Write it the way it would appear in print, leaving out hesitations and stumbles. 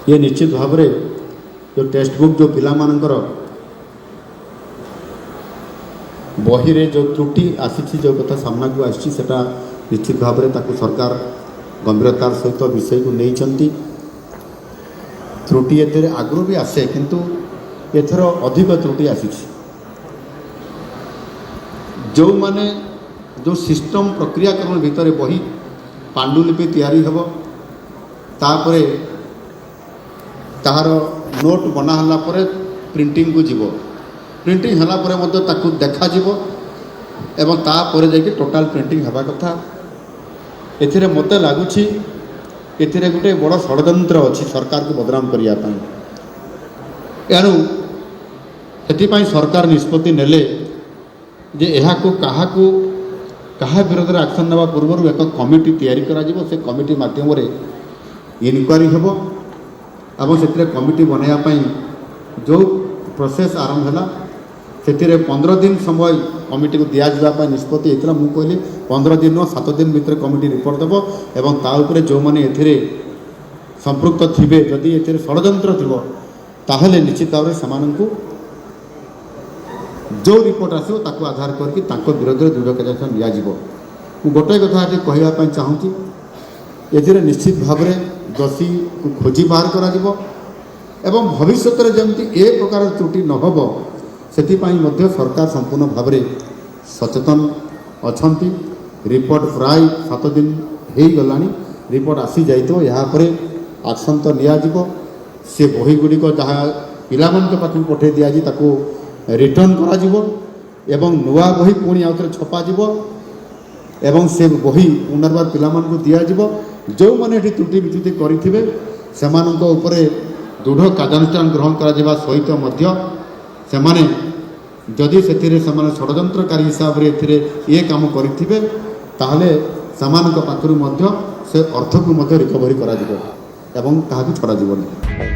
ये निश्चित भाव में जो टेक्स्ट बुक जो पिला मानकर बही रे जो त्रुटि आसी जो कथा सामना को आसी सेटा निश्चित भाव में ताकू सरकार गंभीरतार सहित विषय को नहीं त्रुटि एते आगु भी आसे किंतु एथर अधिक त्रुटि आसी जो माने जो सिस्टम प्रक्रियाकरण भितर बही पांडुलिपि तैयारी हेब तापरे ताहार नोट बना हला परे प्रिंटिंग को जीवो प्रिंटिंग हला परे मध्य ताकू देखा जीवो एवं तापरे जाके टोटाल प्रिंटिंग हेबा कथा एथिरे मते लागुछि एथिरे गोटे बड़ षड्यंत्र अच्छी सरकार को बदनाम करिया पाई एणु से सरकार निष्पत्ति नेले जे एहाको काहाको कहा विरोध में एक्शन नेवा पूर्व एक कमिटी तैयारी करा जिवो से कमिटी माध्यम रे इनक्वारी हेबो एवं से कमिटी बनाया पाई जो प्रोसेस आरंभ है से 15 दिन समय कमिटी को दिया जाए निष्पत्ति होता मुझे कहली 15 दिन 7 दिन भीतर कमिटी रिपोर्ट देव एवं ता उपरे जो मैंने एथिरे संपृक्त थिबे जदि एथिरे षड्यंत्र थिबो ताहले निश्चित भाव में सेमानंकु जो रिपोर्ट आसो ताको आधार करके ताको विरोध में दृढ़ कार्यानुष्ठान लिया जिवो मु गोटे कथा ये कहवाई चाहूँगी एथिरे निश्चित भाव में दोषी को खोजी बाहर करा जिवो एवं भविष्य में जमती ए प्रकार त्रुटि न होबो सेथिपाई मध्य सरकार संपूर्ण भाव में सचेतन अछंती रिपोर्ट प्राय 7 दिन हो गलानी रिपोर्ट आसी जाइतो यहाँ पर एक्शन तो लिया जिवो से बही गुड़िक जहाँ पिलामान पाखु पठे दि जाए ताको रिटर्न करा जिवो एवं नुआ बही पुणी आउ थे छपा जिवो एवं से बही पुनर्बार पिलामान को दिया जिवो जो माने त्रुटि विच्युति करिथिबे सेमानंको उपरे दृढ़ कार्यानुष्ठान ग्रहण करा जिवा सहित मध्य सेमाने जदि सेथिरे सेमाने षड्यंत्रकारी हिसाब रे एथिरे ये काम करिथिबे ताहले सेमानंको पाखरु मध्य से अर्थ को मध्य रिकवरी करा जिवो एवं ताहाकु छड़ा जिवो नहीं।